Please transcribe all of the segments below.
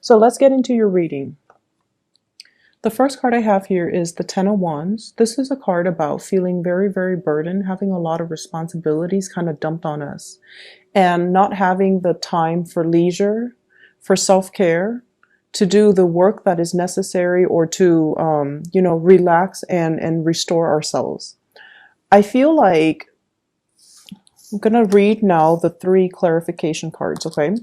So let's get into your reading. The first card I have here is the Ten of Wands. This is a card about feeling very, very burdened, having a lot of responsibilities kind of dumped on us, and not having the time for leisure, for self-care, to do the work that is necessary, or to, relax and restore ourselves. I feel like I'm going to read now the 3 clarification cards, okay?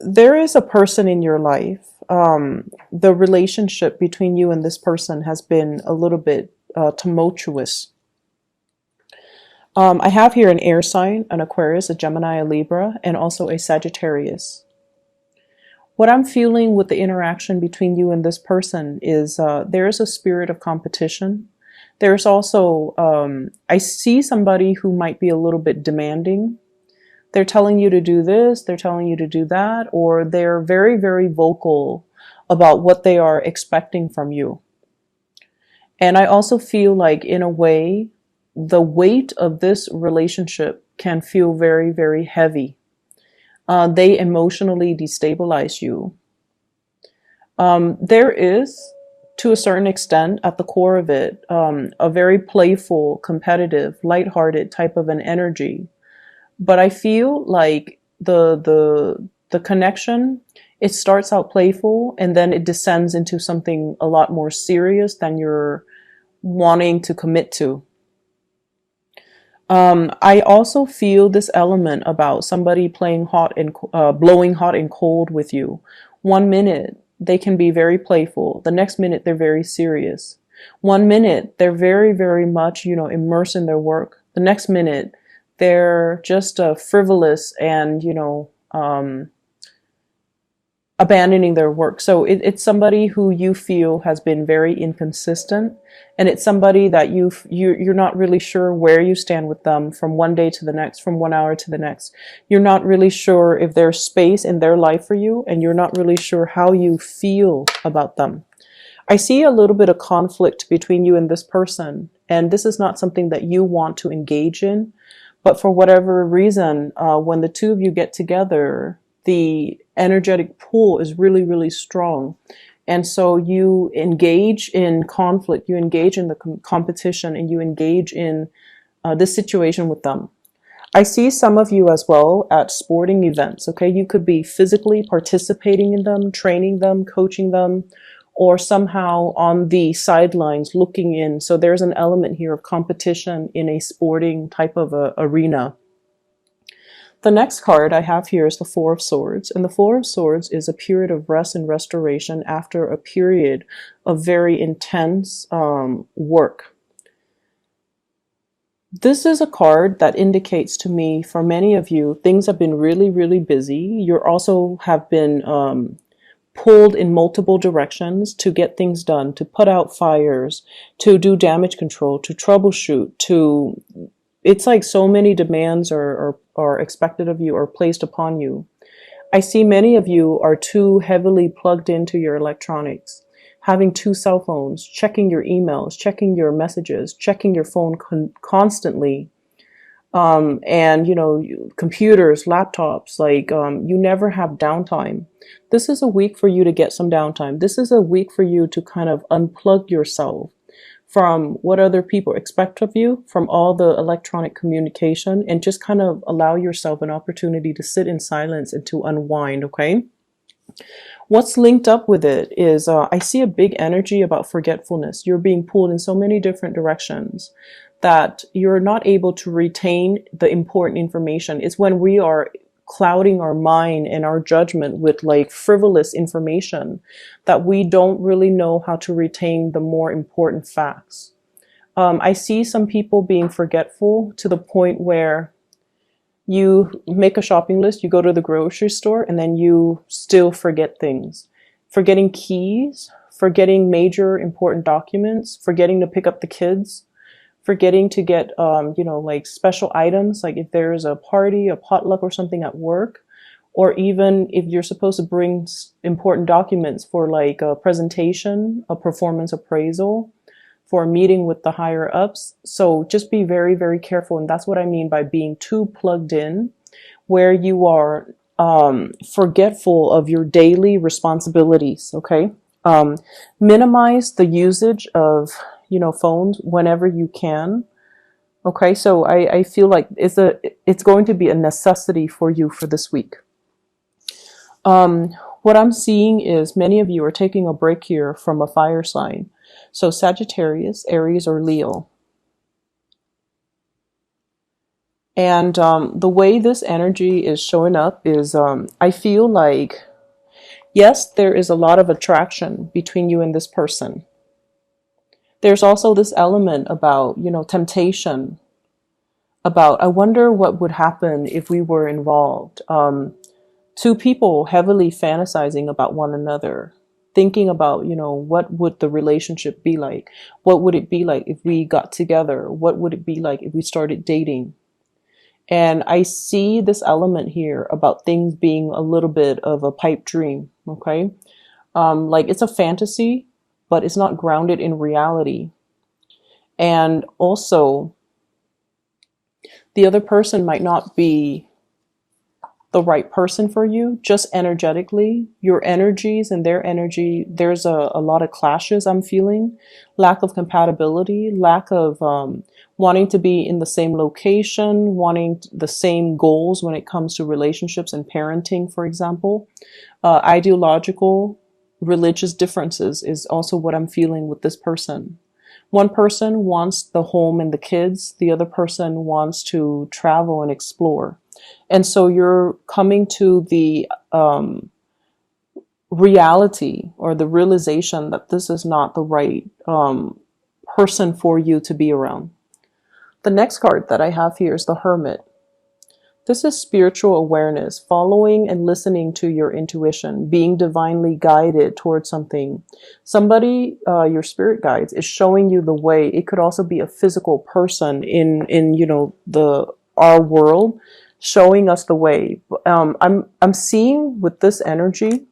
There is a person in your life. The relationship between you and this person has been a little bit tumultuous. I have here an air sign, an Aquarius, a Gemini, a Libra, and also a Sagittarius. What I'm feeling with the interaction between you and this person is there is a spirit of competition. There's also, I see somebody who might be a little bit demanding. They're telling you to do this, they're telling you to do that, or they're very, very vocal about what they are expecting from you. And I also feel like, in a way, the weight of this relationship can feel very, very heavy. They emotionally destabilize you. There is, to a certain extent, at the core of it, a very playful, competitive, lighthearted type of an energy. But I feel like the connection, it starts out playful and then it descends into something a lot more serious than you're wanting to commit to. I also feel this element about somebody playing hot and blowing hot and cold with you. One minute they can be very playful. The next minute they're very serious. One minute they're very, very much, immersed in their work. The next minute they're just frivolous and, abandoning their work. So it's somebody who you feel has been very inconsistent, and it's somebody that you're not really sure where you stand with them from one day to the next, from 1 hour to the next. You're not really sure if there's space in their life for you, and you're not really sure how you feel about them. I see a little bit of conflict between you and this person, and this is not something that you want to engage in, but for whatever reason, when the two of you get together, the energetic pull is really, really strong. And so you engage in conflict, you engage in the competition, and you engage in this situation with them. I see some of you as well at sporting events, okay? You could be physically participating in them, training them, coaching them, or somehow on the sidelines looking in. So there's an element here of competition in a sporting type of a arena. The next card I have here is the Four of Swords, and the Four of Swords is a period of rest and restoration after a period of very intense work. This is a card that indicates to me, for many of you, things have been really, really busy. You also have been pulled in multiple directions to get things done, to put out fires, to do damage control, to troubleshoot, to... It's like so many demands are expected of you or placed upon you. I see many of you are too heavily plugged into your electronics, having 2 cell phones, checking your emails, checking your messages, checking your phone constantly. And, computers, laptops, you never have downtime. This is a week for you to get some downtime. This is a week for you to kind of unplug yourself from what other people expect of you, from all the electronic communication, and just kind of allow yourself an opportunity to sit in silence and to unwind, okay? What's linked up with it is I see a big energy about forgetfulness. You're being pulled in so many different directions that you're not able to retain the important information. It's when we are clouding our mind and our judgment with frivolous information that we don't really know how to retain the more important facts. I see some people being forgetful to the point where you make a shopping list, you go to the grocery store, and then you still forget things. Forgetting keys, forgetting major important documents, forgetting to pick up the kids, forgetting to get, special items, like if there's a party, a potluck or something at work, or even if you're supposed to bring important documents for a presentation, a performance appraisal, for a meeting with the higher ups. So just be very, very careful. And that's what I mean by being too plugged in, where you are forgetful of your daily responsibilities. Okay. Um, Minimize the usage of, phones whenever you can. Okay. So I feel like it's going to be a necessity for you for this week. What I'm seeing is many of you are taking a break here from a fire sign. So Sagittarius, Aries, or Leo. And the way this energy is showing up is I feel like, yes, there is a lot of attraction between you and this person. There's also this element about, temptation, about, I wonder what would happen if we were involved. Two people heavily fantasizing about one another, thinking about, what would the relationship be like? What would it be like if we got together? What would it be like if we started dating? And I see this element here about things being a little bit of a pipe dream. Okay. Like it's a fantasy, but it's not grounded in reality. And also, the other person might not be the right person for you, just energetically. Your energies and their energy, there's a lot of clashes I'm feeling. Lack of compatibility, lack of wanting to be in the same location, wanting the same goals when it comes to relationships and parenting, for example. Ideological, religious differences is also what I'm feeling with this person. One person wants the home and the kids. The other person wants to travel and explore. And so you're coming to the reality or the realization that this is not the right person for you to be around. The next card that I have here is the Hermit. This is spiritual awareness, following and listening to your intuition, being divinely guided towards something. Somebody, your spirit guides, is showing you the way. It could also be a physical person in our world, showing us the way. I'm seeing with this energy,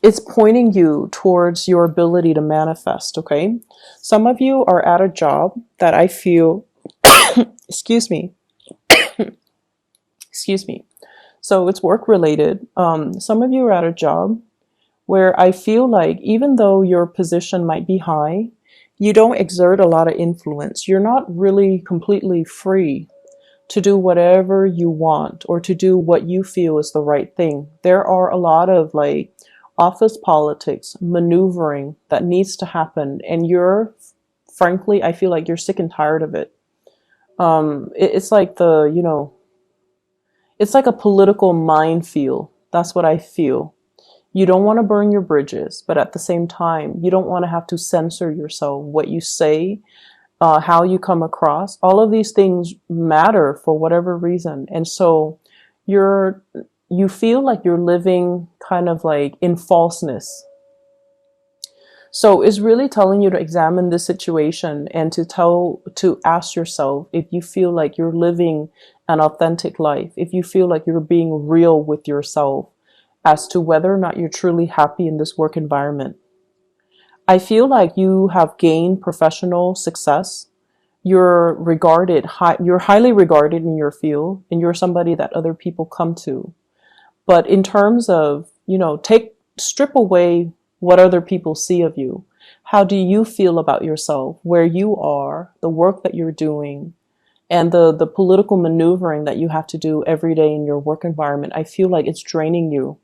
it's pointing you towards your ability to manifest. Okay, some of you are at a job that I feel, excuse me. Excuse me. So it's work related. Some of you are at a job where I feel like even though your position might be high, you don't exert a lot of influence. You're not really completely free to do whatever you want or to do what you feel is the right thing. There are a lot of like office politics, maneuvering that needs to happen. And frankly, I feel like you're sick and tired of it. It's like it's like a political minefield. That's what I feel. You don't want to burn your bridges, but at the same time, you don't want to have to censor yourself, what you say, how you come across. All of these things matter for whatever reason. And so you feel like you're living kind of like in falseness. So it's really telling you to examine this situation and to ask yourself if you feel like you're living an authentic life, if you feel like you're being real with yourself as to whether or not you're truly happy in this work environment. I feel like you have gained professional success. You're you're highly regarded in your field, and you're somebody that other people come to. But in terms of, strip away what other people see of you. How do you feel about yourself, where you are, the work that you're doing, and the political maneuvering that you have to do every day in your work environment? I feel like it's draining you.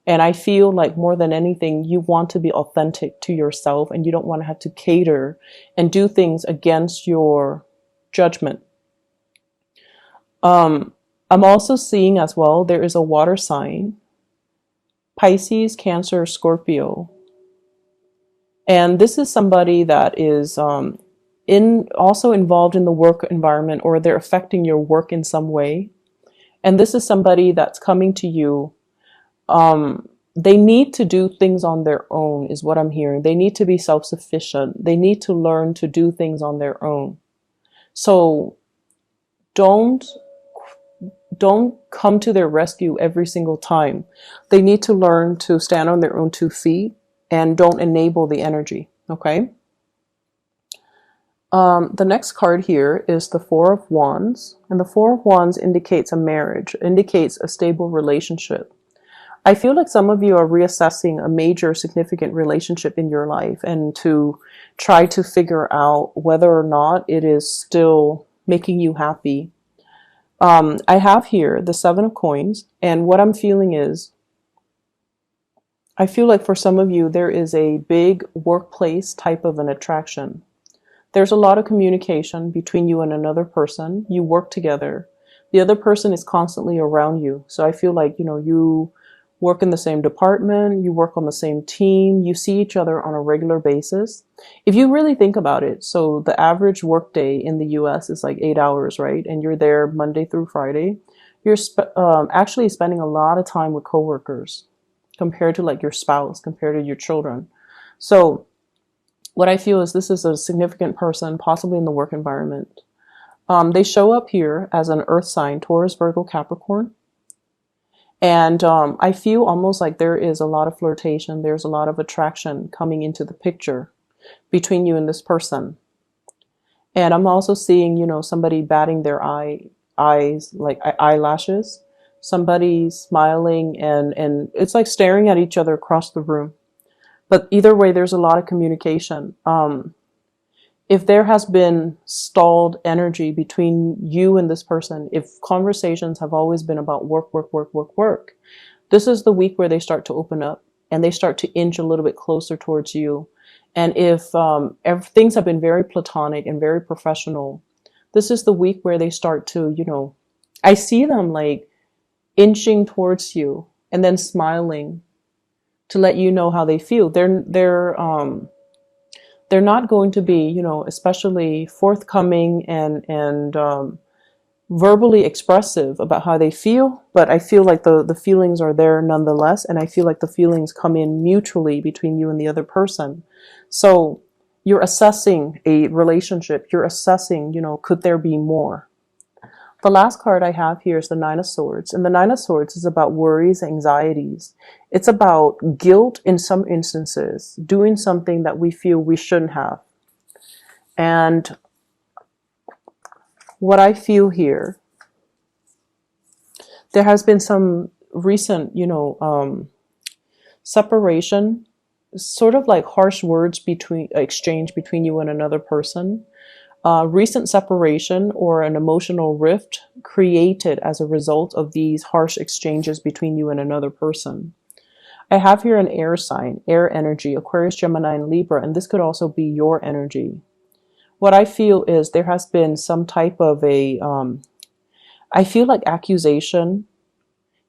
And I feel like more than anything, you want to be authentic to yourself and you don't want to have to cater and do things against your judgment. I'm also seeing as well, there is a water sign, Pisces, Cancer, Scorpio. And this is somebody that is also involved in the work environment, or they're affecting your work in some way. And this is somebody that's coming to you. They need to do things on their own is what I'm hearing. They need to be self-sufficient. They need to learn to do things on their own. So don't come to their rescue every single time. They need to learn to stand on their own 2 feet and don't enable the energy. Okay. The next card here is the Four of Wands, and the Four of Wands indicates a marriage, indicates a stable relationship. I feel like some of you are reassessing a major significant relationship in your life and to try to figure out whether or not it is still making you happy. I have here the Seven of Coins, and what I'm feeling is I feel like for some of you there is a big workplace type of an attraction. There's a lot of communication between you and another person. You work together. The other person is constantly around you. So I feel like, you work in the same department, you work on the same team, you see each other on a regular basis. If you really think about it, so the average workday in the US is like 8 hours, right? And you're there Monday through Friday. You're actually spending a lot of time with coworkers compared to like your spouse, compared to your children. So what I feel is this is a significant person, possibly in the work environment. They show up here as an earth sign, Taurus, Virgo, Capricorn. And I feel almost like there is a lot of flirtation. There's a lot of attraction coming into the picture between you and this person. And I'm also seeing, somebody batting their eyes, like eyelashes, somebody smiling, and it's like staring at each other across the room. But either way, there's a lot of communication. If there has been stalled energy between you and this person, if conversations have always been about work, work, work, work, work, this is the week where they start to open up and they start to inch a little bit closer towards you. And if things have been very platonic and very professional, this is the week where they start to, I see them like inching towards you and then smiling to let you know how they feel. They're not going to be, especially forthcoming and verbally expressive about how they feel, but I feel like the feelings are there nonetheless, and I feel like the feelings come in mutually between you and the other person. So you're assessing a relationship. You're assessing, could there be more? The last card I have here is the Nine of Swords, and the Nine of Swords is about worries, anxieties. It's about guilt in some instances, doing something that we feel we shouldn't have. And what I feel here, there has been some recent, separation, sort of like harsh words exchange between you and another person. Recent separation or an emotional rift created as a result of these harsh exchanges between you and another person. I have here an air sign, air energy, Aquarius, Gemini, and Libra, and this could also be your energy. What I feel is there has been some type of I feel like accusation.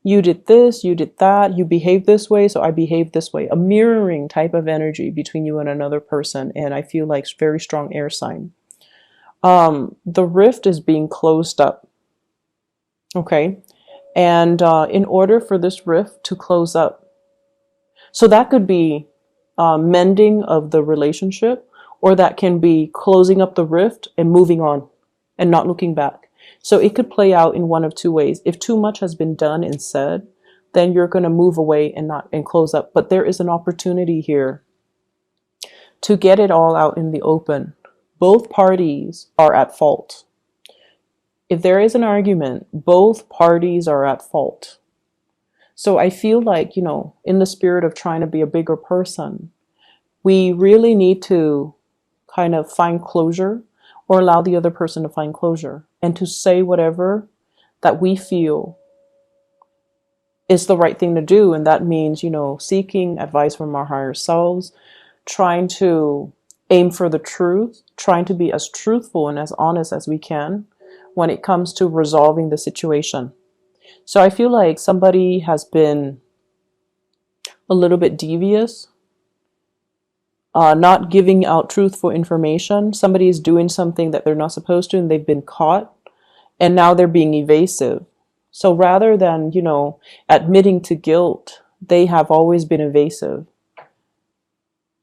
You did this, you did that, you behaved this way, so I behaved this way. A mirroring type of energy between you and another person, and I feel like very strong air sign. The rift is being closed up. Okay. And in order for this rift to close up, so that could be mending of the relationship, or that can be closing up the rift and moving on and not looking back. So it could play out in one of two ways. If too much has been done and said, then you're going to move away and close up. But there is an opportunity here to get it all out in the open. Both parties are at fault. If there is an argument, both parties are at fault. So I feel like, in the spirit of trying to be a bigger person, we really need to kind of find closure, or allow the other person to find closure, and to say whatever that we feel is the right thing to do. And that means, seeking advice from our higher selves, trying to aim for the truth, trying to be as truthful and as honest as we can when it comes to resolving the situation. So I feel like somebody has been a little bit devious, not giving out truthful information. Somebody is doing something that they're not supposed to, and they've been caught, and now they're being evasive. So rather than, admitting to guilt, they have always been evasive.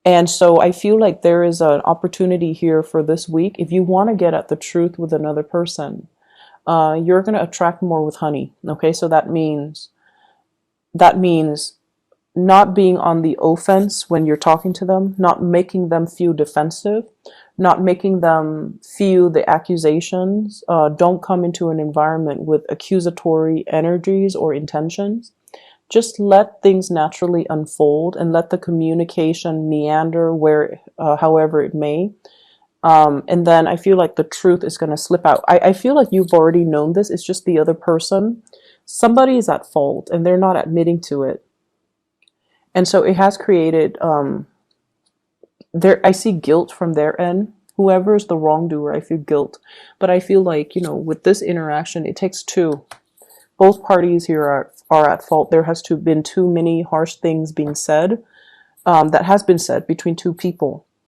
And so I feel like there is an opportunity here for this week. If you want to get at the truth with another person, you're going to attract more with honey. Okay, so that means not being on the offense when you're talking to them, not making them feel defensive, not making them feel the accusations. Don't come into an environment with accusatory energies or intentions. Just let things naturally unfold and let the communication meander where, however it may. And then I feel like the truth is going to slip out. I feel like you've already known this. It's just the other person. Somebody is at fault and they're not admitting to it. And so it has created, I see guilt from their end. Whoever is the wrongdoer, I feel guilt. But I feel like, with this interaction, it takes two. Both parties here are at fault. There has been too many harsh things being said, that has been said between two people.